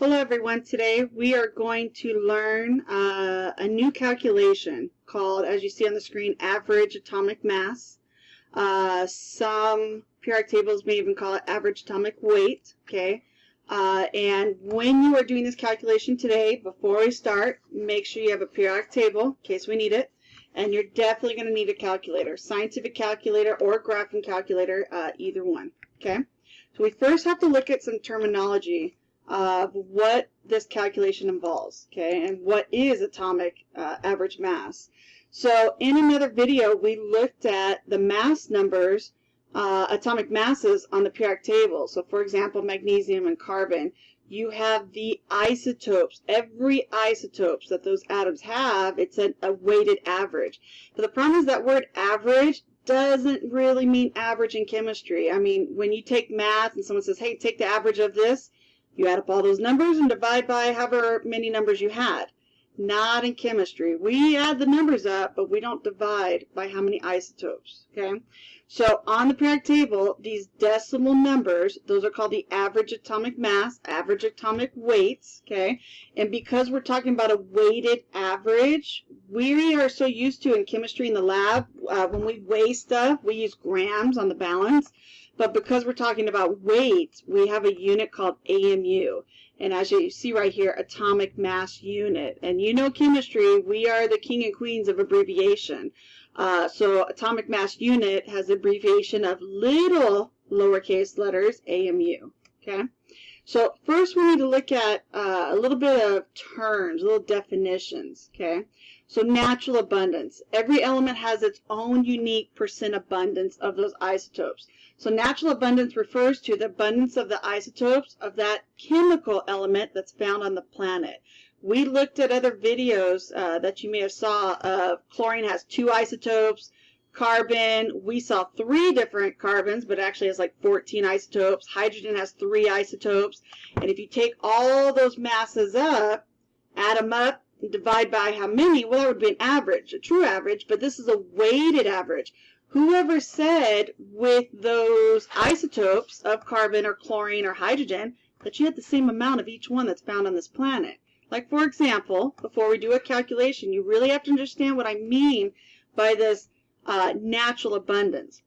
Hello everyone, today we are going to learn a new calculation called, as you see on the screen, average atomic mass. Some periodic tables may even call it average atomic weight, okay? And when you are doing this calculation today, before we start, make sure you have a periodic table in case we need it. And you're definitely going to need a calculator, scientific calculator or graphing calculator, either one, okay? So we first have to look at some terminology of what this calculation involves, okay, and what is atomic average mass. So in another video, we looked at the mass numbers, atomic masses on the periodic table. So for example, magnesium and carbon, you have the isotopes. Every isotopes that those atoms have, it's a weighted average. But the problem is that word average doesn't really mean average in chemistry. I mean, when you take math and someone says, hey, take the average of this, you add up all those numbers and divide by however many numbers you had. Not in chemistry. We add the numbers up, but we don't divide by how many isotopes, okay? So on the periodic table, these decimal numbers, those are called the average atomic mass, average atomic weights, okay? And because we're talking about a weighted average, we are so used to in chemistry in the lab, when we weigh stuff, we use grams on the balance. But because we're talking about weight, we have a unit called AMU. And as you see right here, atomic mass unit. And you know chemistry, we are the king and queens of abbreviation. So atomic mass unit has abbreviation of little lowercase letters, AMU. Okay? So first we need to look at a little bit of terms, little definitions. Okay? So natural abundance. Every element has its own unique percent abundance of those isotopes. So natural abundance refers to the abundance of the isotopes of that chemical element that's found on the planet. We looked at other videos that you may have saw of chlorine has 2 isotopes, carbon, we saw 3 different carbons, but actually has like 14 isotopes. Hydrogen has 3 isotopes. And if you take all those masses up, add them up, and divide by how many, well, that would be an average, a true average, but this is a weighted average. Whoever said with those isotopes of carbon or chlorine or hydrogen that you had the same amount of each one that's found on this planet? Like, for example, before we do a calculation, you really have to understand what I mean by this natural abundance.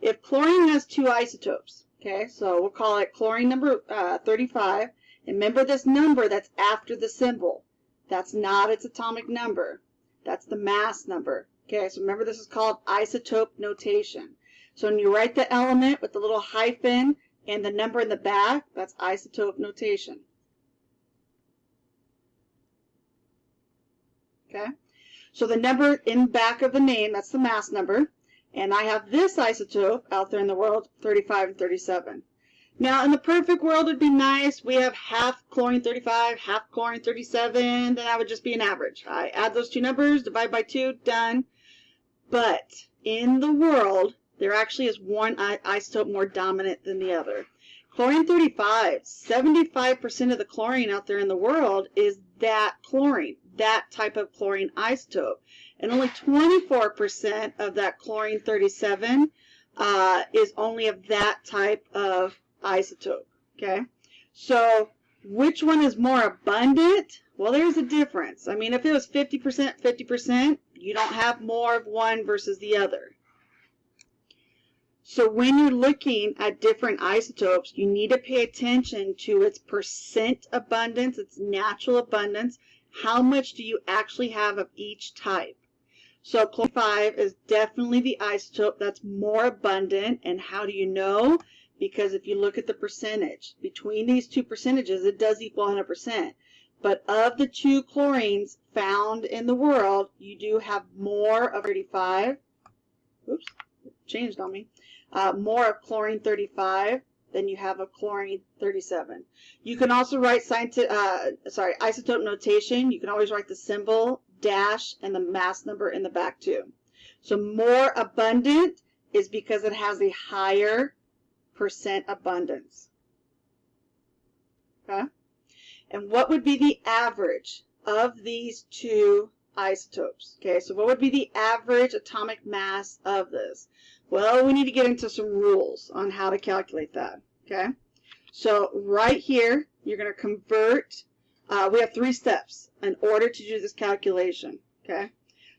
If chlorine has 2 isotopes, okay, so we'll call it chlorine number 35, and remember this number that's after the symbol. That's not its atomic number. That's the mass number. Okay, so remember this is called isotope notation. So when you write the element with the little hyphen and the number in the back, that's isotope notation. Okay, so the number in back of the name, that's the mass number. And I have this isotope out there in the world, 35 and 37. Now, in the perfect world, it'd be nice. We have half chlorine 35, half chlorine 37. Then that would just be an average. I add those 2 numbers, divide by 2, done. But in the world, there actually is one isotope more dominant than the other. Chlorine 35, 75% of the chlorine out there in the world is that chlorine, that type of chlorine isotope. And only 24% of that chlorine 37 is only of that type of isotope. Okay? So which one is more abundant? Well, there's a difference. I mean, if it was 50%, 50%, you don't have more of one versus the other. So when you're looking at different isotopes, you need to pay attention to its percent abundance, its natural abundance. How much do you actually have of each type? So chlorine 5 is definitely the isotope that's more abundant. And how do you know? Because if you look at the percentage, between these 2 percentages, it does equal 100%. But of the 2 chlorines found in the world, you do have more of 35. Oops, it changed on me. More of chlorine 35 than you have of chlorine 37. You can also write isotope notation. You can always write the symbol, dash, and the mass number in the back too. So more abundant is because it has a higher percent abundance. Okay? And what would be the average of these 2 isotopes? Okay, so what would be the average atomic mass of this? Well, we need to get into some rules on how to calculate that. Okay, so right here you're going to convert. We have 3 steps in order to do this calculation, okay?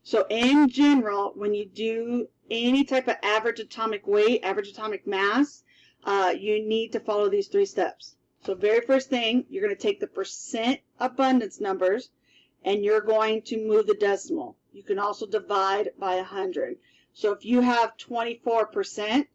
So in general, when you do any type of average atomic weight, average atomic mass, you need to follow these 3 steps. So very first thing, you're going to take the percent abundance numbers, and you're going to move the decimal. You can also divide by 100. So if you have 24%,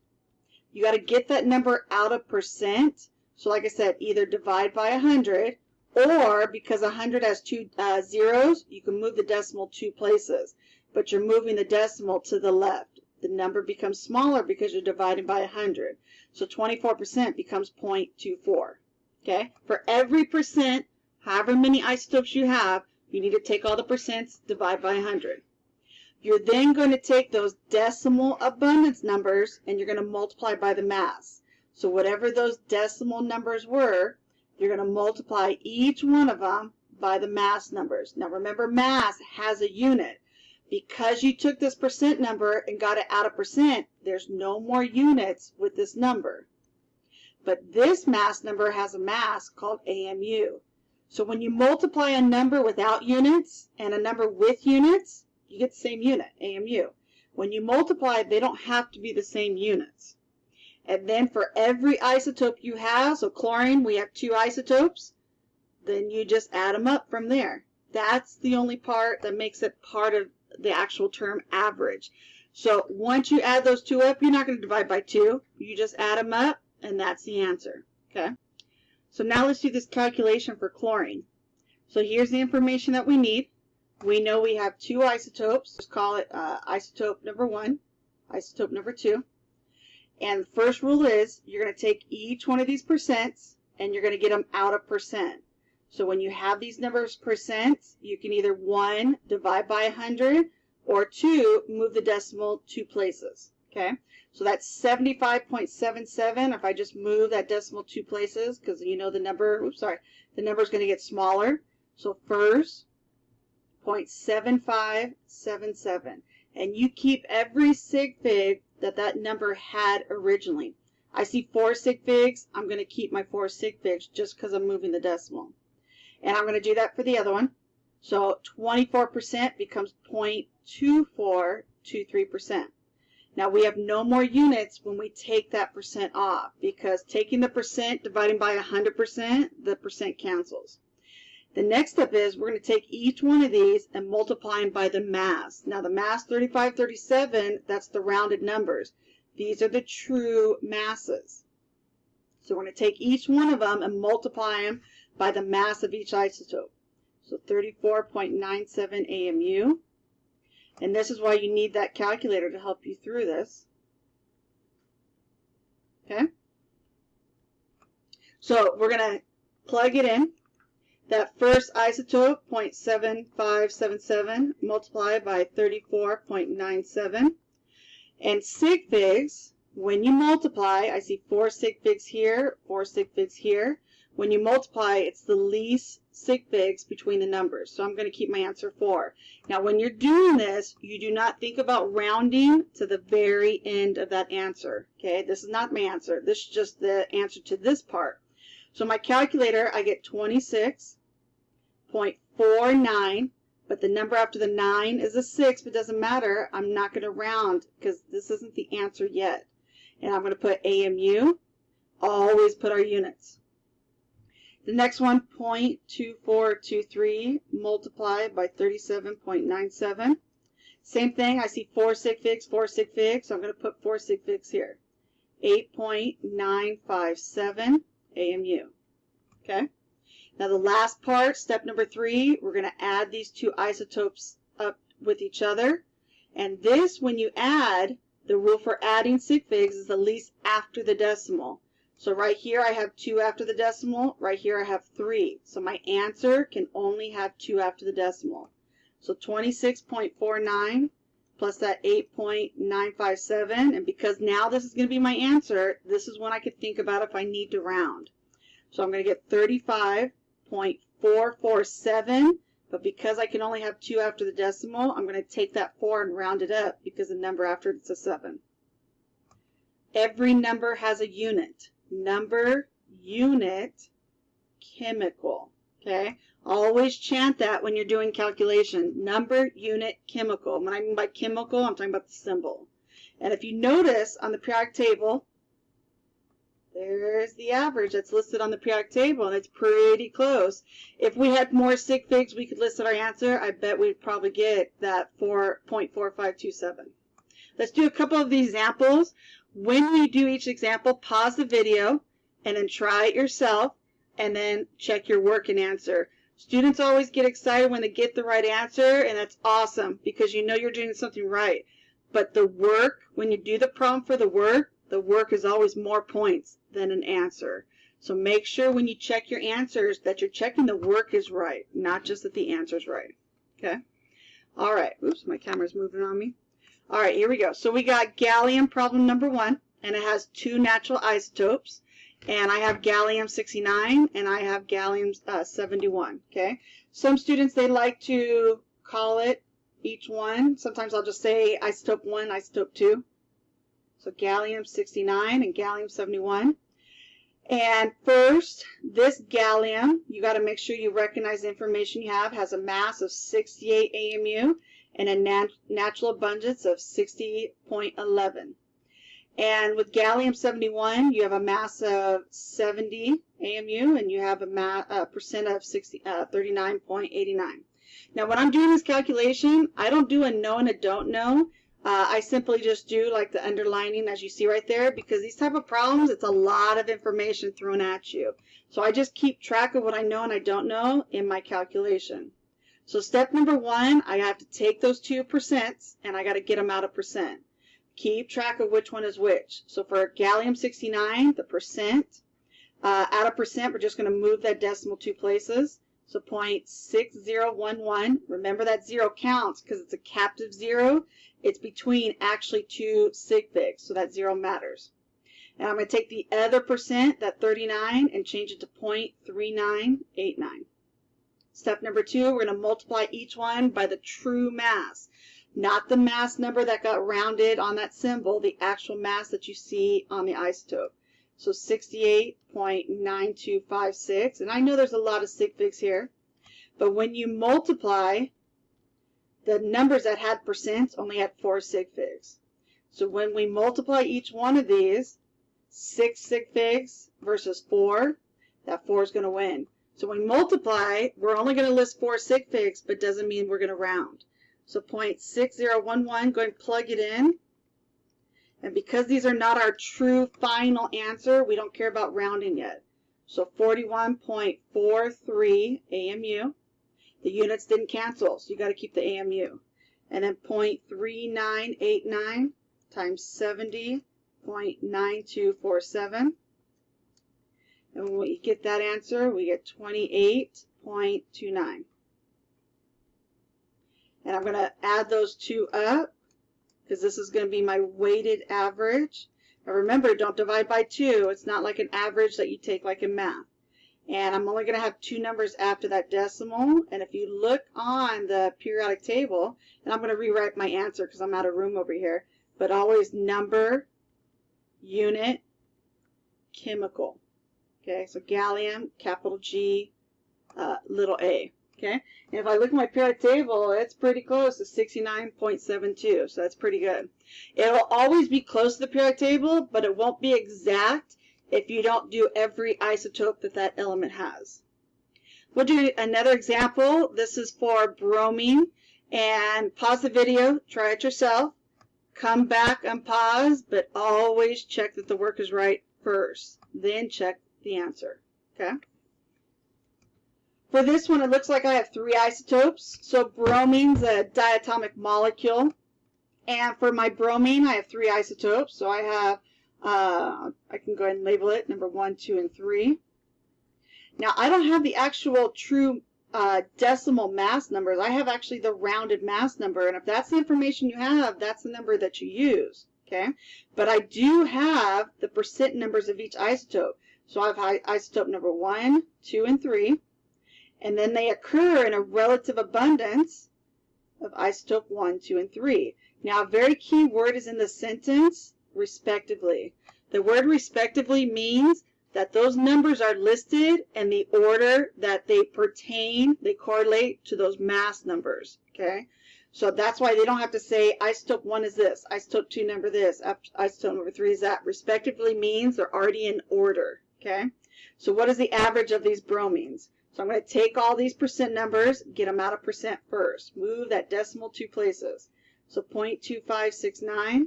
you got to get that number out of percent. So like I said, either divide by 100, or because 100 has 2 zeros, you can move the decimal 2 places. But you're moving the decimal to the left. The number becomes smaller because you're dividing by 100. So 24% becomes 0.24. Okay? For every percent, however many isotopes you have, you need to take all the percents, divide by 100. You're then going to take those decimal abundance numbers and you're going to multiply by the mass. So whatever those decimal numbers were, you're going to multiply each one of them by the mass numbers. Now remember, mass has a unit. Because you took this percent number and got it out of percent, there's no more units with this number. But this mass number has a mass called AMU. So when you multiply a number without units and a number with units, you get the same unit, AMU. When you multiply, they don't have to be the same units. And then for every isotope you have, so chlorine, we have 2 isotopes, then you just add them up from there. That's the only part that makes it part of the actual term average. So once you add those 2 up, you're not going to divide by 2. You just add them up, and that's the answer. Okay? So now let's do this calculation for chlorine. So here's the information that we need. We know we have 2 isotopes. Let's call it isotope number 1, isotope number 2. And the first rule is you're going to take each one of these percents and you're going to get them out of percent. So when you have these numbers percents, you can either 1, divide by 100, or 2, move the decimal 2 places. Okay? So that's 75.77 if I just move that decimal 2 places, because you know the number, the number is going to get smaller. So first, 0.7577. And you keep every sig fig that number had originally. I see 4 sig figs. I'm going to keep my 4 sig figs just because I'm moving the decimal. And I'm going to do that for the other one. So 24% becomes 0.2423%. Now we have no more units when we take that percent off, because taking the percent, dividing by 100%, the percent cancels. The next step is we're going to take each one of these and multiply them by the mass. Now the mass 3537, that's the rounded numbers. These are the true masses. So we're going to take each one of them and multiply them by the mass of each isotope. So 34.97 AMU. And this is why you need that calculator to help you through this. Okay? So we're going to plug it in. That first isotope, 0.7577, multiplied by 34.97. And sig figs, when you multiply, I see 4 sig figs here, 4 sig figs here. When you multiply, it's the least sig figs between the numbers. So I'm going to keep my answer 4. Now, when you're doing this, you do not think about rounding to the very end of that answer. Okay, this is not my answer. This is just the answer to this part. So my calculator, I get 26.49, but the number after the 9 is a 6, but it doesn't matter. I'm not going to round because this isn't the answer yet. And I'm going to put AMU. Always put our units. The next one, 0.2423 multiplied by 37.97. Same thing, I see 4 sig figs, 4 sig figs, so I'm going to put 4 sig figs here. 8.957 AMU. Okay? Now the last part, step number 3, we're going to add these 2 isotopes up with each other. And this, when you add, the rule for adding sig figs is the least after the decimal. So right here I have 2 after the decimal, right here I have 3. So my answer can only have 2 after the decimal. So 26.49 plus that 8.957, and because now this is going to be my answer, this is when I could think about if I need to round. So I'm going to get 35.447, but because I can only have 2 after the decimal, I'm going to take that 4 and round it up because the number after it's a 7. Every number has a unit. Number, unit, chemical. Okay? Always chant that when you're doing calculation. Number, unit, chemical. When I mean by chemical, I'm talking about the symbol. And if you notice on the periodic table, there's the average that's listed on the periodic table, and it's pretty close. If we had more sig figs we could list our answer, I bet we'd probably get that 4.4527. Let's do a couple of the examples. When you do each example, pause the video and then try it yourself, and then check your work and answer. Students always get excited when they get the right answer, and that's awesome because you know you're doing something right. But the work, when you do the problem for the work is always more points than an answer. So make sure when you check your answers that you're checking the work is right, not just that the answer is right. Okay? All right. Oops, my camera's moving on me. All right, here we go. So we got gallium problem number 1, and it has 2 natural isotopes. And I have gallium-69, and I have gallium-71. Okay? Some students, they like to call it each one. Sometimes I'll just say isotope 1, isotope 2. So gallium-69 and gallium-71. And first, this gallium, you got to make sure you recognize the information you have, has a mass of 68 AMU and a natural abundance of 60.11. And with gallium-71, you have a mass of 70 AMU and you have a percent of 39.89. Now, when I'm doing this calculation, I don't do a know and a don't know. I simply just do like the underlining as you see right there, because these type of problems, it's a lot of information thrown at you. So I just keep track of what I know and I don't know in my calculation. So step number 1, I have to take those 2 percents and I got to get them out of percent. Keep track of which one is which. So for gallium-69, the percent, out of percent, we're just going to move that decimal 2 places. So 0.6011, remember that 0 counts because it's a captive 0. It's between actually 2 sig figs, so that 0 matters. And I'm going to take the other percent, that 39, and change it to 0.3989. Step number 2, we're going to multiply each one by the true mass. Not the mass number that got rounded on that symbol, the actual mass that you see on the isotope. So 68.9256, and I know there's a lot of sig figs here, but when you multiply, the numbers that had percents only had 4 sig figs. So when we multiply each one of these, 6 sig figs versus 4, that 4 is going to win. So when we multiply, we're only going to list 4 sig figs, but doesn't mean we're going to round. So 0.6011, go and plug it in. And because these are not our true final answer, we don't care about rounding yet. So 41.43 AMU. The units didn't cancel, so you got to keep the AMU. And then 0.3989 times 70.9247. And when we get that answer, we get 28.29. And I'm going to add those 2 up, because this is going to be my weighted average. Now remember, don't divide by 2. It's not like an average that you take like in math. And I'm only going to have 2 numbers after that decimal. And if you look on the periodic table, and I'm going to rewrite my answer because I'm out of room over here, but always number, unit, chemical. Okay, so gallium, capital G, little a. Okay, and if I look at my periodic table, it's pretty close to 69.72, so that's pretty good. It'll always be close to the periodic table, but it won't be exact if you don't do every isotope that that element has. We'll do another example. This is for bromine, and pause the video, try it yourself, come back, unpause, but always check that the work is right first, then check the answer. Okay. For this one, it looks like I have 3 isotopes. So bromine's a diatomic molecule. And for my bromine, I have 3 isotopes. So I have, I can go ahead and label it, number 1, 2, and 3. Now, I don't have the actual true decimal mass numbers. I have actually the rounded mass number. And if that's the information you have, that's the number that you use. Okay? But I do have the percent numbers of each isotope. So I have isotope number 1, 2, and 3. And then they occur in a relative abundance of isotope 1, 2, and 3. Now, a very key word is in the sentence, respectively. The word respectively means that those numbers are listed in the order that they pertain, they correlate to those mass numbers, okay? So that's why they don't have to say isotope 1 is this, isotope 2 number this, isotope number 3 is that. Respectively means they're already in order, okay? So what is the average of these bromines? So I'm going to take all these percent numbers, get them out of percent first. Move that decimal 2 places. So 0.2569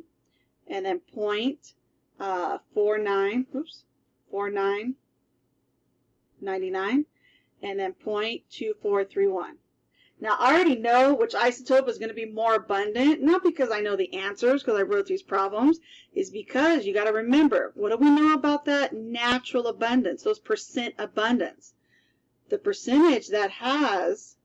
and then 4999 and then 0.2431. Now I already know which isotope is going to be more abundant, not because I know the answers because I wrote these problems, is because you got to remember, what do we know about that natural abundance, those percent abundance? The percentage that has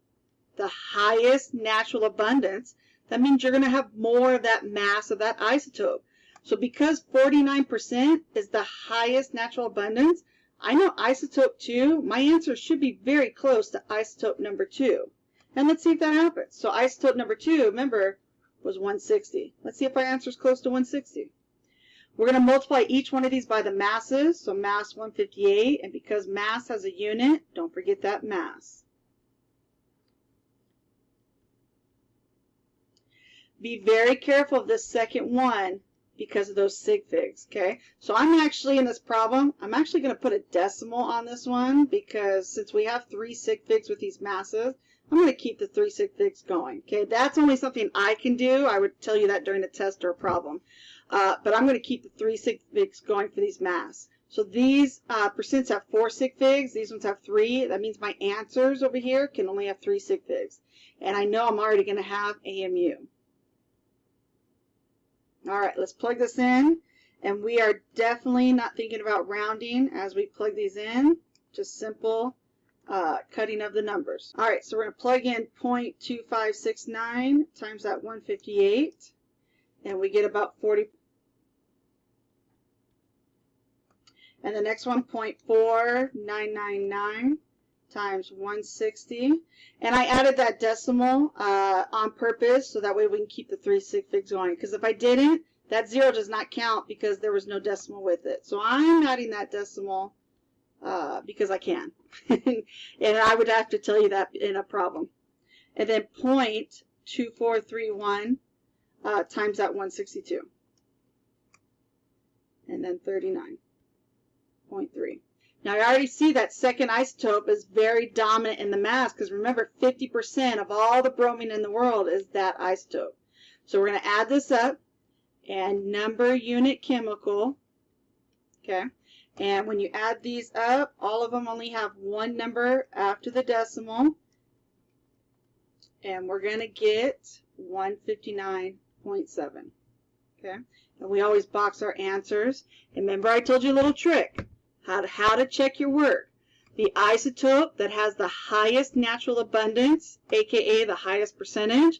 the highest natural abundance, that means you're going to have more of that mass of that isotope. So because 49% is the highest natural abundance, I know isotope 2, my answer should be very close to isotope number 2. And let's see if that happens. So isotope number 2, remember, was 160. Let's see if our answer is close to 160. We're going to multiply each one of these by the masses. So mass 158, and because mass has a unit, don't forget that mass. Be very careful of this second one because of those sig figs, okay? So I'm actually, in this problem, I'm actually going to put a decimal on this one because since we have 3 sig figs with these masses, I'm going to keep the 3 sig figs going, okay? That's only something I can do. I would tell you that during a test or a problem. But I'm going to keep the 3 sig figs going for these mass. So these percents have 4 sig figs. These ones have 3. That means my answers over here can only have 3 sig figs. And I know I'm already going to have AMU. All right, let's plug this in. And we are definitely not thinking about rounding as we plug these in. Just simple cutting of the numbers. All right, so we're going to plug in 0.2569 times that 158. And we get about 40. And the next one, 0.4999 times 160. And I added that decimal on purpose so that way we can keep the 3 sig figs going. Because if I didn't, that 0 does not count because there was no decimal with it. So I'm adding that decimal because I can. And I would have to tell you that in a problem. And then 0.2431 times that 162. And then 39.3. Now I already see that second isotope is very dominant in the mass because remember 50% of all the bromine in the world is that isotope. So we're going to add this up and number unit chemical. Okay. And when you add these up, all of them only have one number after the decimal. And we're going to get 159.7. Okay. And we always box our answers. And remember I told you a little trick. How to check your work. The isotope that has the highest natural abundance, aka the highest percentage,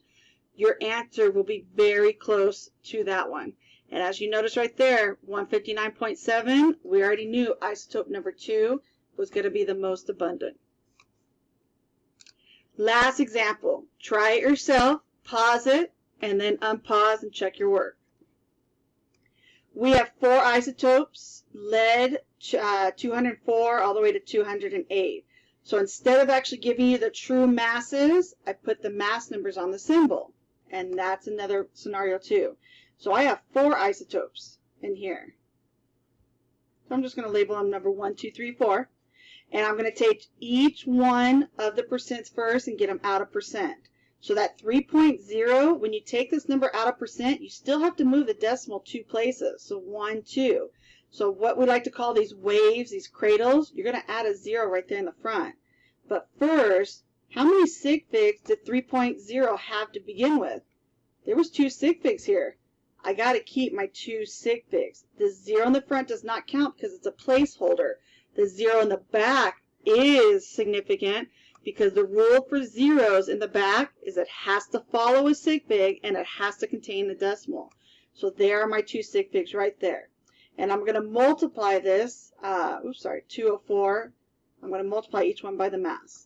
your answer will be very close to that one. And as you notice right there, 159.7, we already knew isotope number 2 was going to be the most abundant. Last example. Try it yourself, pause it, and then unpause and check your work. We have 4 isotopes, lead 204 all the way to 208. So instead of actually giving you the true masses, I put the mass numbers on the symbol. And that's another scenario too. So I have 4 isotopes in here. So I'm just going to label them number 1, 2, 3, 4. And I'm going to take each one of the percents first and get them out of percent. So that 3.0, when you take this number out of percent, you still have to move the decimal 2 places. So 1, 2. So what we like to call these waves, these cradles, you're going to add a 0 right there in the front. But first, how many sig figs did 3.0 have to begin with? There was 2 sig figs here. I got to keep my 2 sig figs. The 0 in the front does not count because it's a placeholder. The 0 in the back is significant because the rule for zeros in the back is it has to follow a sig fig and it has to contain the decimal. So there are my 2 sig figs right there. And I'm going to multiply this, 204. I'm going to multiply each one by the mass.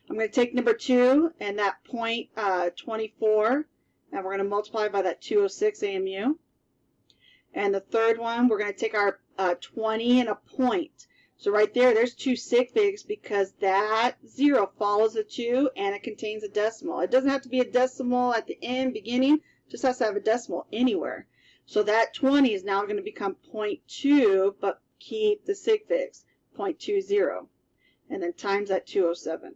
I'm going to take number 2 and that 0.24, and we're going to multiply by that 206 AMU. And the third one, we're going to take our 20 and a point. So right there, there's 2 sig figs because that 0 follows a 2 and it contains a decimal. It doesn't have to be a decimal at the end, beginning, it just has to have a decimal anywhere. So that 20 is now going to become 0.2, but keep the sig figs, 0.20, and then times that 207.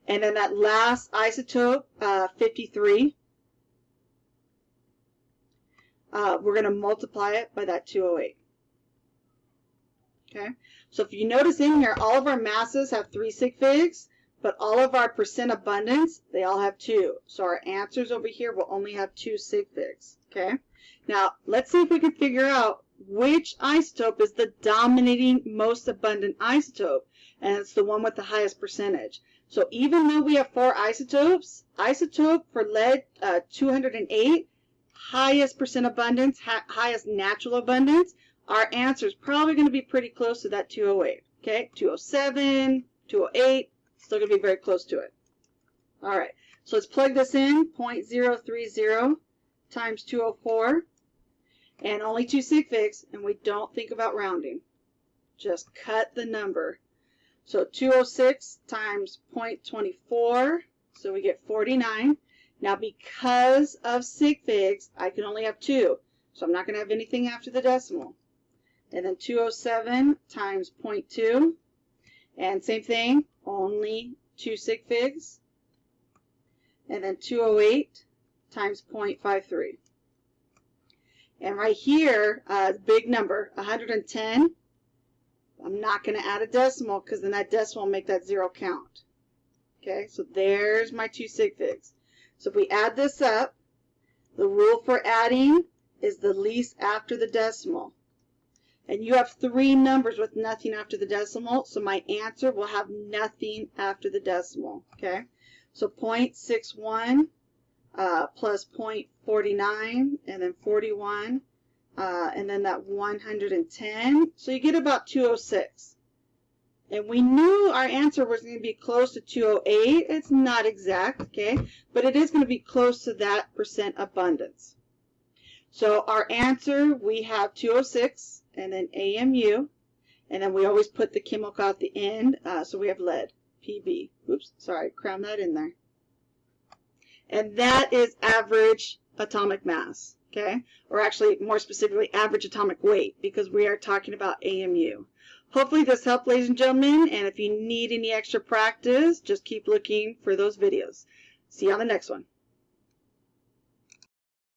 And then that last isotope, 53, we're going to multiply it by that 208. Okay, so if you notice in here, all of our masses have 3 sig figs, but all of our percent abundance, they all have 2. So our answers over here will only have 2 sig figs. Okay, now let's see if we can figure out which isotope is the dominating most abundant isotope, and it's the one with the highest percentage. So even though we have 4 isotopes, isotope for lead 208, highest percent abundance, highest natural abundance, our answer is probably going to be pretty close to that 208. Okay, 207, 208, still going to be very close to it. All right, so let's plug this in, 0.030 times 204, and only 2 sig figs, and we don't think about rounding. Just cut the number. So 206 times 0.24, so we get 49. Now because of sig figs, I can only have 2, so I'm not going to have anything after the decimal. And then 207 times 0.2, and same thing, only 2 sig figs. And then 208 times 0.53. And right here, big number, 110. I'm not going to add a decimal because then that decimal will make that 0 count. Okay, so there's my 2 sig figs. So if we add this up, the rule for adding is the least after the decimal. And you have 3 numbers with nothing after the decimal, so my answer will have nothing after the decimal. Okay, so 0.61 plus 0.49, and then 41, and then that 110. So you get about 206. And we knew our answer was going to be close to 208. It's not exact, okay, but it is going to be close to that percent abundance. So our answer, we have 206, and then AMU, and then we always put the chemical at the end, so we have lead, PB. Oops, sorry, cram that in there. And that is average atomic mass, okay? Or actually, more specifically, average atomic weight, because we are talking about AMU. Hopefully this helped, ladies and gentlemen, and if you need any extra practice, just keep looking for those videos. See you on the next one.